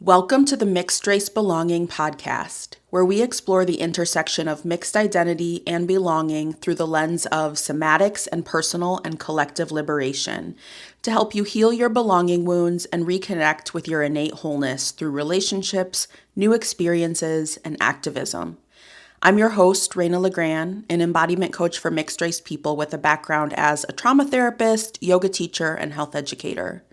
Welcome to the Mixed Race Belonging podcast, where we explore the intersection of mixed identity and belonging through the lens of somatics and personal and collective liberation to help you heal your belonging wounds and reconnect with your innate wholeness through relationships, new experiences, and activism. I'm your host, Raina LaGrand, an embodiment coach for mixed race people with a background as a trauma therapist, yoga teacher, and health educator.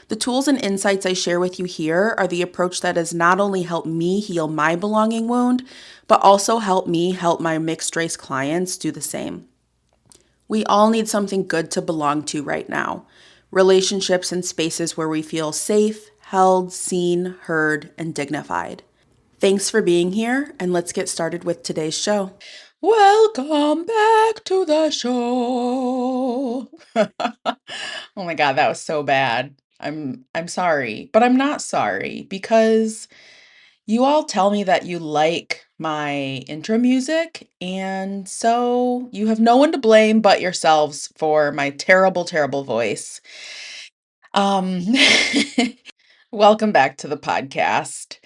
The tools and insights I share with you here are the approach that has not only helped me heal my belonging wound, but also helped me help my mixed race clients do the same. We all need something good to belong to right now. Relationships and spaces where we feel safe, held, seen, heard, and dignified. Thanks for being here, and let's get started with today's show. Welcome back to the show. Oh my God, that was so bad. I'm sorry, but I'm not sorry because you all tell me that you like my intro music, and so you have no one to blame but yourselves for my terrible, terrible voice. Um, Welcome back to the podcast,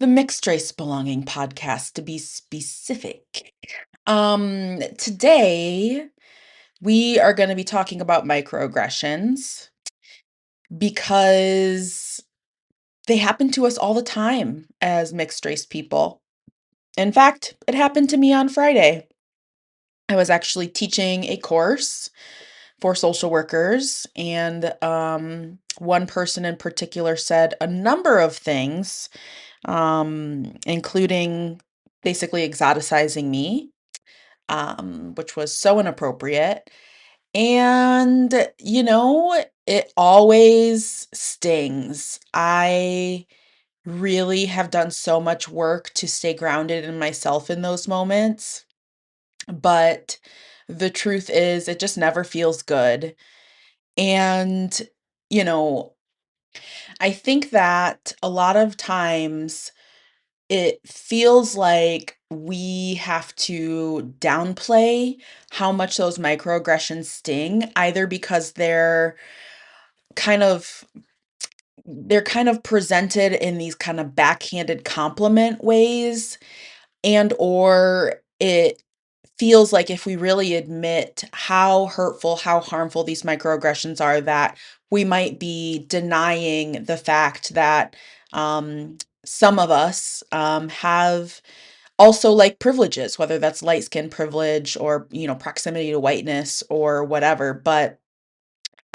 the Mixed Race Belonging podcast, to be specific. Today we are going to be talking about microaggressions because they happen to us all the time as mixed race people. In fact, it happened to me on Friday. I was actually teaching a course for social workers, and one person in particular said a number of things, including basically exoticizing me, which was so inappropriate. And, it always stings. I really have done so much work to stay grounded in myself in those moments. But the truth is, it just never feels good. And, you know, I think that a lot of times it feels like we have to downplay how much those microaggressions sting, either because kind of they're kind of presented in these kind of backhanded compliment ways, and or it feels like if we really admit how hurtful, how harmful these microaggressions are, that we might be denying the fact that some of us have also like privileges, whether that's light skin privilege or, proximity to whiteness or whatever. But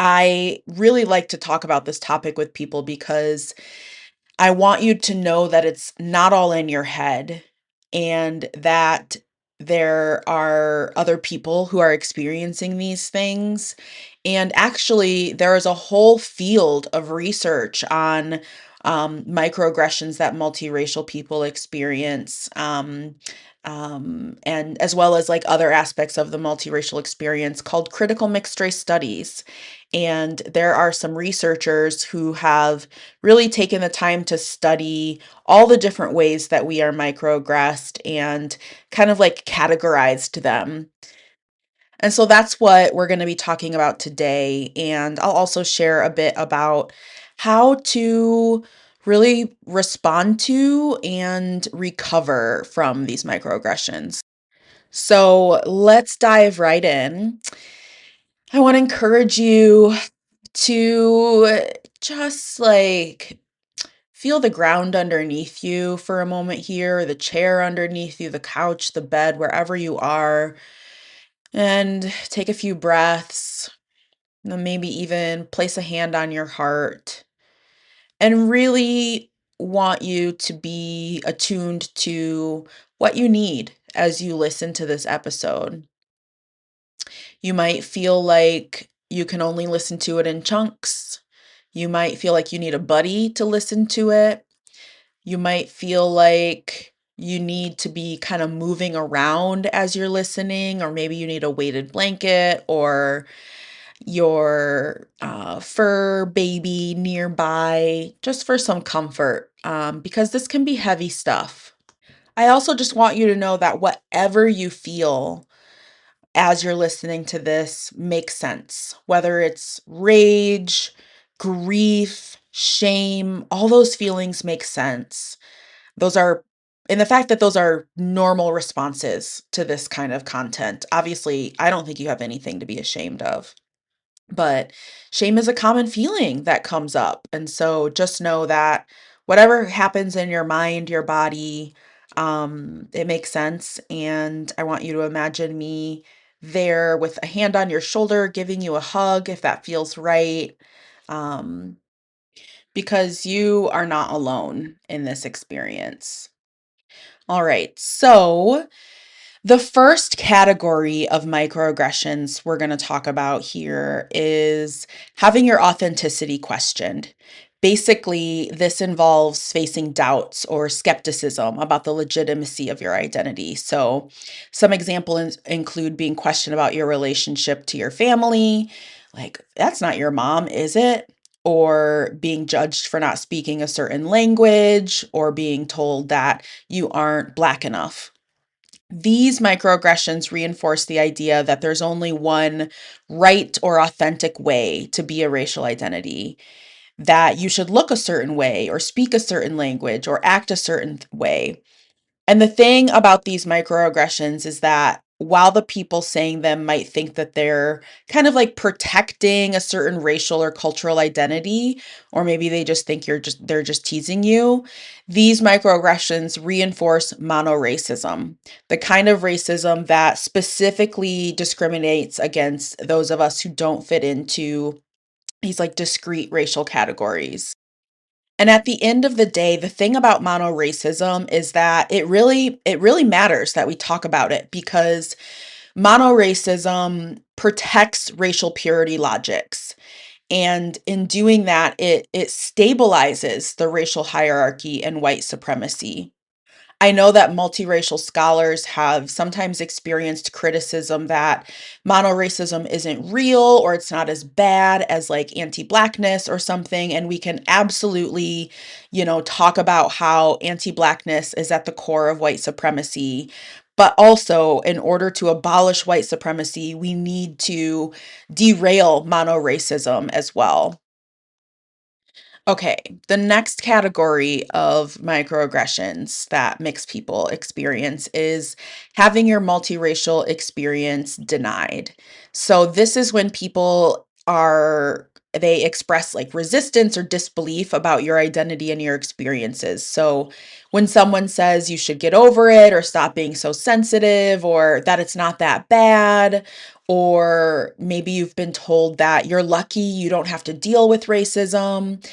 I really like to talk about this topic with people because I want you to know that it's not all in your head and that there are other people who are experiencing these things. And actually, there is a whole field of research on microaggressions that multiracial people experience. And as well as like other aspects of the multiracial experience called critical mixed race studies. And there are some researchers who have really taken the time to study all the different ways that we are microaggressed and kind of like categorized them. And so that's what we're going to be talking about today. And I'll also share a bit about how to really respond to and recover from these microaggressions. So let's dive right in. I want to encourage you to just like feel the ground underneath you for a moment here, the chair underneath you, the couch, the bed, wherever you are, and take a few breaths. And then maybe even place a hand on your heart and really want you to be attuned to what you need as you listen to this episode. You might feel like you can only listen to it in chunks. You might feel like you need a buddy to listen to it. You might feel like you need to be kind of moving around as you're listening, or maybe you need a weighted blanket or your fur baby nearby just for some comfort, because this can be heavy stuff. I also just want you to know that whatever you feel as you're listening to this makes sense, whether it's rage, grief, shame, all those feelings make sense. Those are and the fact that those are normal responses to this kind of content. Obviously, I don't think you have anything to be ashamed of. But shame is a common feeling that comes up. And so just know that whatever happens in your mind, your body, it makes sense. And I want you to imagine me there with a hand on your shoulder, giving you a hug if that feels right. Um, because you are not alone in this experience. All right. So, the first category of microaggressions we're going to talk about here is having your authenticity questioned. Basically, this involves facing doubts or skepticism about the legitimacy of your identity. So, some examples include being questioned about your relationship to your family, like, that's not your mom, is it? Or being judged for not speaking a certain language, or being told that you aren't Black enough. These microaggressions reinforce the idea that there's only one right or authentic way to be a racial identity, that you should look a certain way or speak a certain language or act a certain way. And the thing about these microaggressions is that while the people saying them might think that they're kind of like protecting a certain racial or cultural identity, or maybe they just think they're just teasing you, these microaggressions reinforce monoracism, the kind of racism that specifically discriminates against those of us who don't fit into these like discrete racial categories. And at the end of the day, the thing about monoracism is that it really matters that we talk about it, because monoracism protects racial purity logics. And in doing that, it stabilizes the racial hierarchy and white supremacy. I know that multiracial scholars have sometimes experienced criticism that monoracism isn't real, or it's not as bad as like anti-Blackness or something. And we can absolutely, talk about how anti-Blackness is at the core of white supremacy. But also, in order to abolish white supremacy, we need to derail monoracism as well. Okay, the next category of microaggressions that mixed people experience is having your multiracial experience denied. So this is when they express like resistance or disbelief about your identity and your experiences. So when someone says you should get over it, or stop being so sensitive, or that it's not that bad, or maybe you've been told that you're lucky you don't have to deal with racism.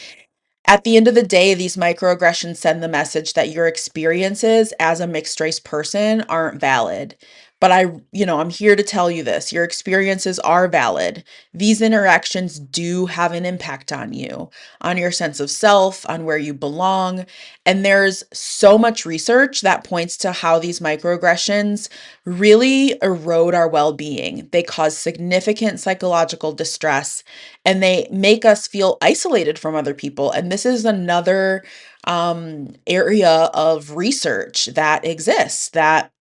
At the end of the day, these microaggressions send the message that your experiences as a mixed race person aren't valid. But I'm here to tell you this: your experiences are valid. These interactions do have an impact on you, on your sense of self, on where you belong. And there's so much research that points to how these microaggressions really erode our well being. They cause significant psychological distress, and they make us feel isolated from other people. And this is another area of research that exists that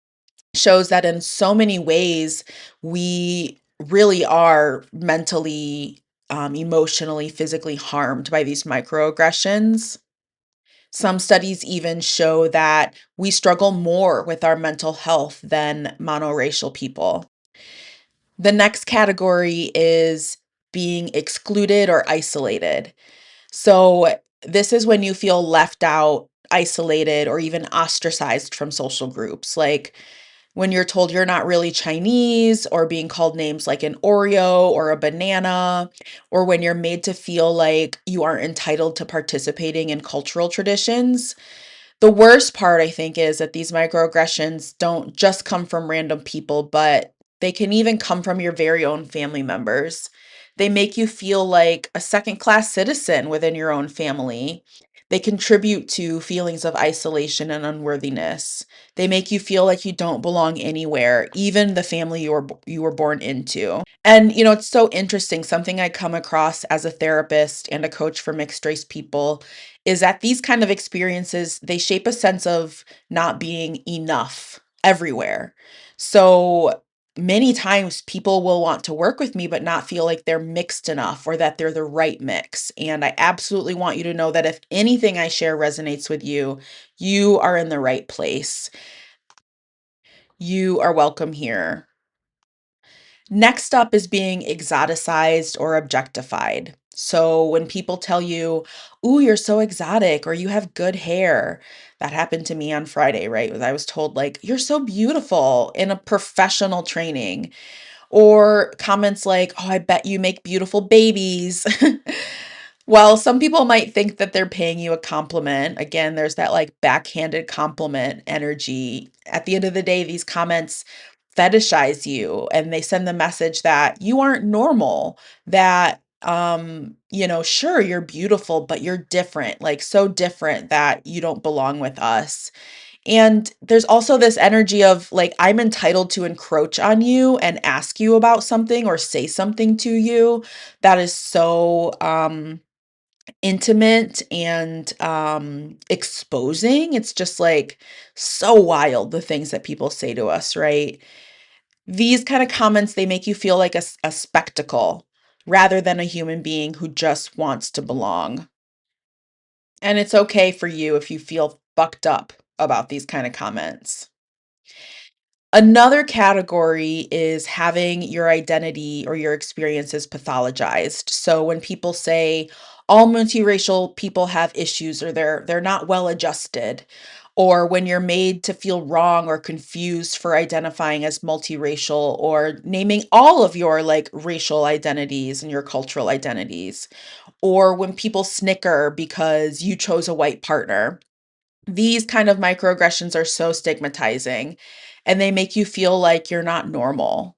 shows that in so many ways we really are mentally, emotionally, physically harmed by these microaggressions. Some studies even show that we struggle more with our mental health than monoracial people. The next category is being excluded or isolated. So, this is when you feel left out, isolated, or even ostracized from social groups. Like when you're told you're not really Chinese, or being called names like an Oreo or a banana, or when you're made to feel like you aren't entitled to participating in cultural traditions. The worst part, I think, is that these microaggressions don't just come from random people, but they can even come from your very own family members. They make you feel like a second class citizen within your own family. They contribute to feelings of isolation and unworthiness. They make you feel like you don't belong anywhere, even the family you were born into. And it's so interesting. Something I come across as a therapist and a coach for mixed race people is that these kind of experiences, they shape a sense of not being enough everywhere. So many times people will want to work with me, but not feel like they're mixed enough or that they're the right mix. And I absolutely want you to know that if anything I share resonates with you, you are in the right place. You are welcome here. Next up is being exoticized or objectified. So when people tell you, "Ooh, you're so exotic," or "You have good hair." That happened to me on Friday, right? I was told like, "You're so beautiful," in a professional training. Or comments like, "Oh, I bet you make beautiful babies." Well, some people might think that they're paying you a compliment. Again, there's that like backhanded compliment energy. At the end of the day, these comments fetishize you and they send the message that you aren't normal, that sure you're beautiful, but you're different, like so different that you don't belong with us. And there's also this energy of like, I'm entitled to encroach on you and ask you about something or say something to you that is so intimate and exposing. It's just like so wild, the things that people say to us, right? These kind of comments, they make you feel like a spectacle rather than a human being who just wants to belong. And it's okay for you if you feel fucked up about these kind of comments. Another category is having your identity or your experiences pathologized. So when people say all multiracial people have issues or they're not well adjusted, or when you're made to feel wrong or confused for identifying as multiracial or naming all of your like racial identities and your cultural identities, or when people snicker because you chose a white partner. These kind of microaggressions are so stigmatizing and they make you feel like you're not normal.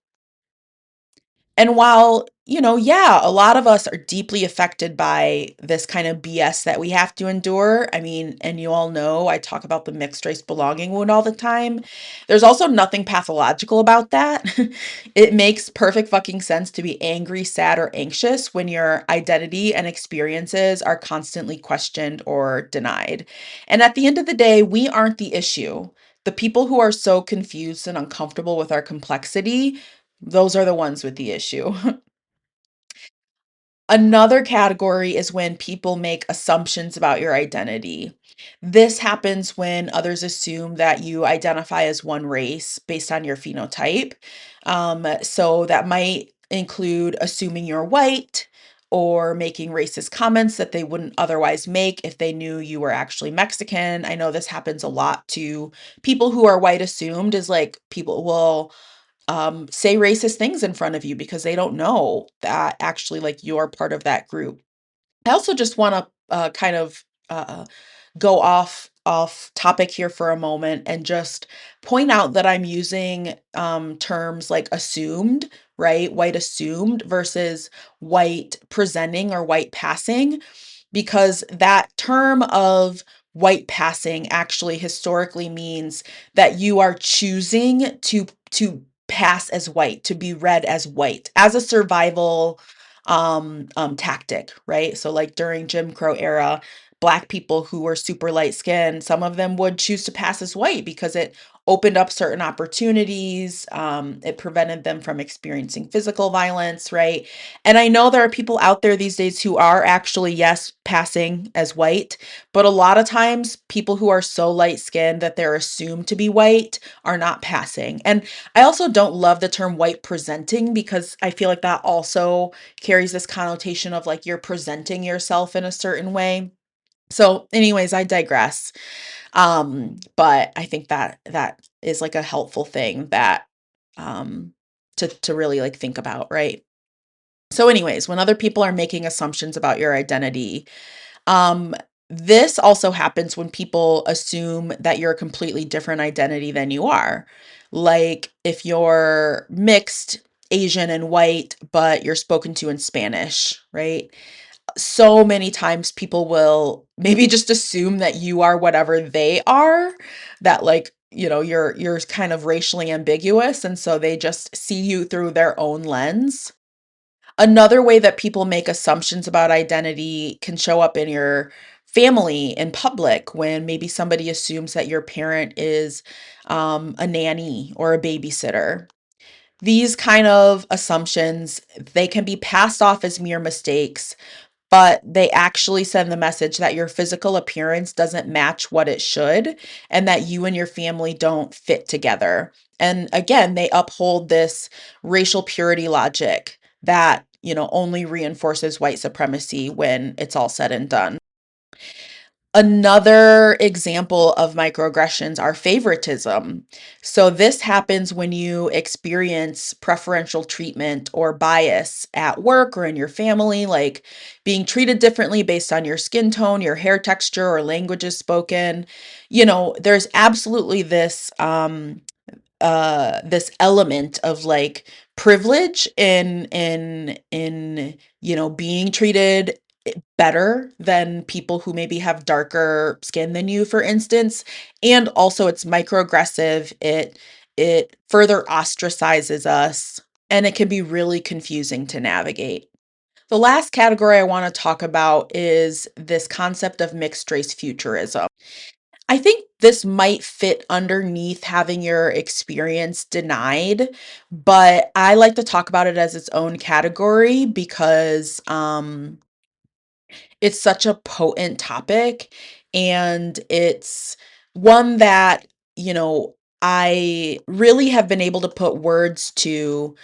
And while, yeah, a lot of us are deeply affected by this kind of BS that we have to endure. I mean, and you all know I talk about the mixed race belonging wound all the time. There's also nothing pathological about that. It makes perfect fucking sense to be angry, sad, or anxious when your identity and experiences are constantly questioned or denied. And at the end of the day, we aren't the issue. The people who are so confused and uncomfortable with our complexity, those are the ones with the issue. Another category is when people make assumptions about your identity. This happens when others assume that you identify as one race based on your phenotype. So that might include assuming you're white or making racist comments that they wouldn't otherwise make if they knew you were actually Mexican. I know this happens a lot to people who are white assumed, is like people will say racist things in front of you because they don't know that actually like you're part of that group. I also just want to kind of go off topic here for a moment and just point out that I'm using terms like assumed, right? White assumed versus white presenting or white passing, because that term of white passing actually historically means that you are choosing to pass as white, to be read as white, as a survival tactic, right? So like during Jim Crow era, Black people who were super light skinned, some of them would choose to pass as white because it opened up certain opportunities. It prevented them from experiencing physical violence, right? And I know there are people out there these days who are actually, yes, passing as white, but a lot of times people who are so light skinned that they're assumed to be white are not passing. And I also don't love the term white presenting because I feel like that also carries this connotation of like you're presenting yourself in a certain way. So, anyways, I digress. But I think that that is like a helpful thing that um to really like think about, right? So, anyways, when other people are making assumptions about your identity, um, this also happens when people assume that you're a completely different identity than you are. Like if you're mixed, Asian and white, but you're spoken to in Spanish, right? So many times people will maybe just assume that you are whatever they are, that like, you're kind of racially ambiguous and so they just see you through their own lens. Another way that people make assumptions about identity can show up in your family in public when maybe somebody assumes that your parent is a nanny or a babysitter. These kind of assumptions, they can be passed off as mere mistakes, but they actually send the message that your physical appearance doesn't match what it should and that you and your family don't fit together. And again, they uphold this racial purity logic that, only reinforces white supremacy when it's all said and done. Another example of microaggressions are favoritism. So, this happens when you experience preferential treatment or bias at work or in your family, like being treated differently based on your skin tone, your hair texture, or languages spoken. There's absolutely this element of like privilege in being treated better than people who maybe have darker skin than you, for instance. And also it's microaggressive. It further ostracizes us, and it can be really confusing to navigate. The last category I want to talk about is this concept of mixed race futurism. I think this might fit underneath having your experience denied, but I like to talk about it as its own category because it's such a potent topic, and it's one that, I really have been able to put words to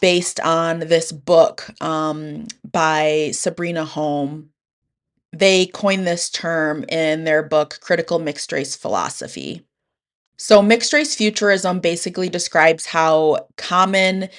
based on this book by Sabrina Home. They coined this term in their book, Critical Mixed Race Philosophy. So, mixed race futurism basically describes how common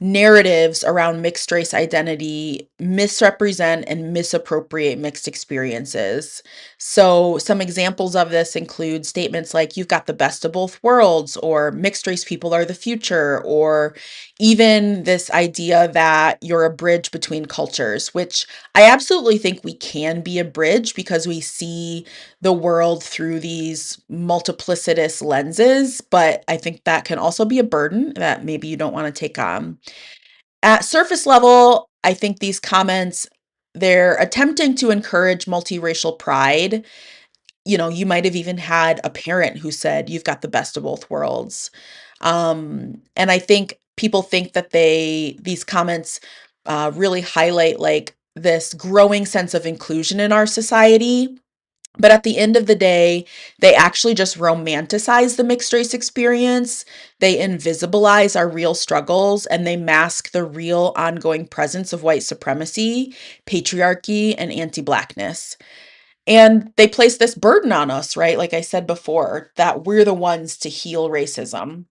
narratives around mixed race identity misrepresent and misappropriate mixed experiences. So, some examples of this include statements like, you've got the best of both worlds, or mixed race people are the future, or even this idea that you're a bridge between cultures, which I absolutely think we can be a bridge because we see the world through these multiplicitous lenses, but I think that can also be a burden that maybe you don't want to take on. At surface level, I think these comments, they're attempting to encourage multiracial pride. You might have even had a parent who said, you've got the best of both worlds. And I think people think that these comments really highlight like this growing sense of inclusion in our society, but at the end of the day, they actually just romanticize the mixed race experience. They invisibilize our real struggles, and they mask the real ongoing presence of white supremacy, patriarchy, and anti Blackness. And they place this burden on us, right? Like I said before, that we're the ones to heal racism.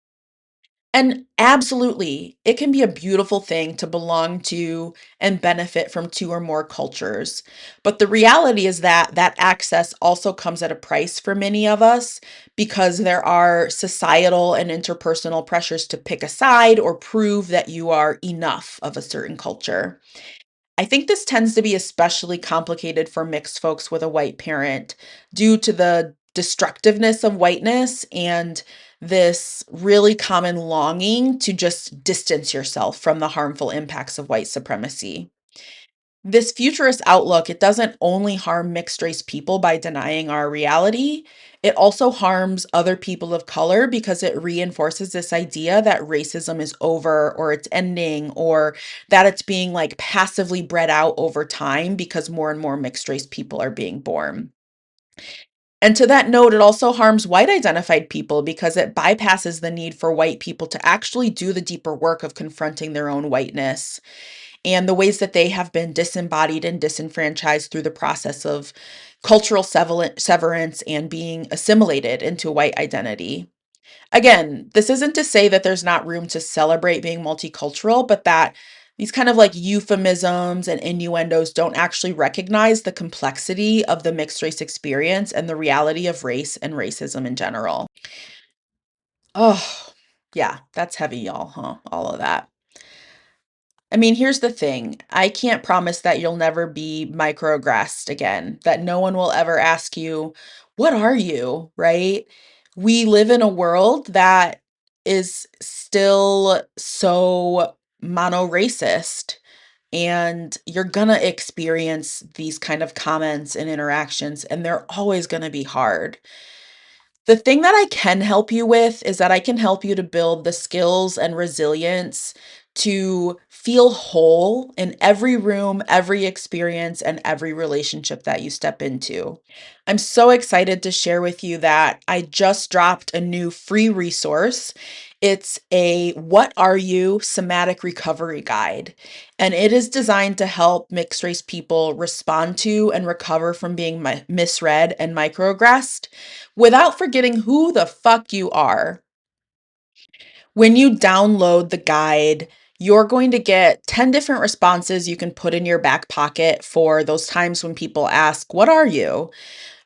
And absolutely, it can be a beautiful thing to belong to and benefit from two or more cultures. But the reality is that that access also comes at a price for many of us because there are societal and interpersonal pressures to pick a side or prove that you are enough of a certain culture. I think this tends to be especially complicated for mixed folks with a white parent due to the destructiveness of whiteness and this really common longing to just distance yourself from the harmful impacts of white supremacy. This futurist outlook, it doesn't only harm mixed race people by denying our reality, it also harms other people of color because it reinforces this idea that racism is over or it's ending or that it's being like passively bred out over time because more and more mixed race people are being born. And to that note, it also harms white identified people because it bypasses the need for white people to actually do the deeper work of confronting their own whiteness and the ways that they have been disembodied and disenfranchised through the process of cultural severance and being assimilated into white identity. Again, this isn't to say that there's not room to celebrate being multicultural, but that these kind of like euphemisms and innuendos don't actually recognize the complexity of the mixed race experience and the reality of race and racism in general. Oh, yeah, that's heavy, y'all, huh? All of that. I mean, here's the thing. I can't promise that you'll never be microaggressed again, that no one will ever ask you, what are you? Right? We live in a world that is still so mono-racist, and you're gonna experience these kind of comments and interactions, and they're always gonna be hard. The thing that I can help you with is that I can help you to build the skills and resilience to feel whole in every room, every experience, and every relationship that you step into. I'm so excited to share with you that I just dropped a new free resource. It's a What Are You Somatic Recovery Guide, and it is designed to help mixed race people respond to and recover from being misread and microaggressed without forgetting who the fuck you are. When you download the guide, you're going to get 10 different responses you can put in your back pocket for those times when people ask, "What are you?"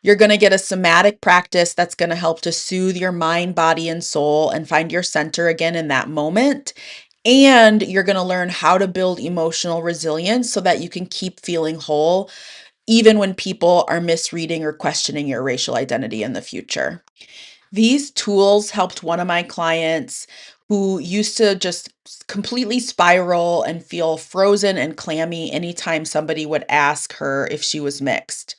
You're going to get a somatic practice that's going to help to soothe your mind, body, and soul and find your center again in that moment. And you're going to learn how to build emotional resilience so that you can keep feeling whole, even when people are misreading or questioning your racial identity in the future. These tools helped one of my clients who used to just completely spiral and feel frozen and clammy anytime somebody would ask her if she was mixed.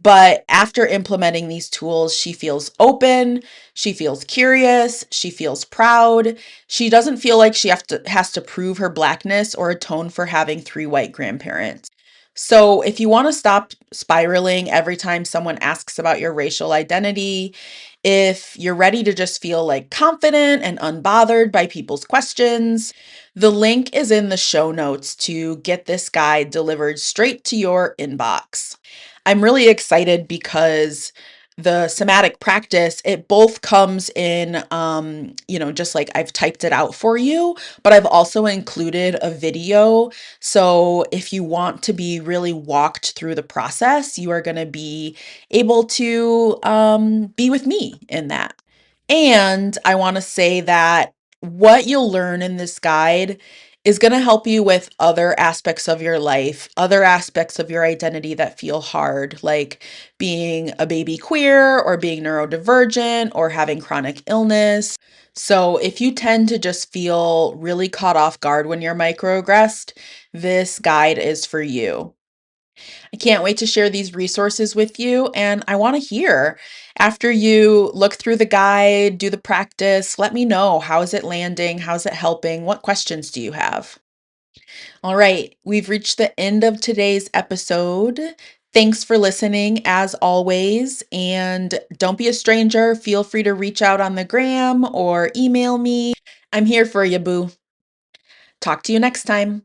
But after implementing these tools, she feels open, she feels curious, she feels proud. She doesn't feel like she has to prove her blackness or atone for having three white grandparents. So, if you want to stop spiraling every time someone asks about your racial identity, if you're ready to just feel like confident and unbothered by people's questions, the link is in the show notes to get this guide delivered straight to your inbox. I'm really excited because the somatic practice, it both comes in, just like I've typed it out for you, but I've also included a video. So if you want to be really walked through the process, you are going to be able to be with me in that. And I want to say that what you'll learn in this guide is going to help you with other aspects of your life, other aspects of your identity that feel hard, like being a baby queer or being neurodivergent or having chronic illness. So, if you tend to just feel really caught off guard when you're microaggressed, this guide is for you. I can't wait to share these resources with you. And I want to hear after you look through the guide, do the practice, let me know, how is it landing? How's it helping? What questions do you have? All right, we've reached the end of today's episode. Thanks for listening as always. And don't be a stranger. Feel free to reach out on the gram or email me. I'm here for you, boo. Talk to you next time.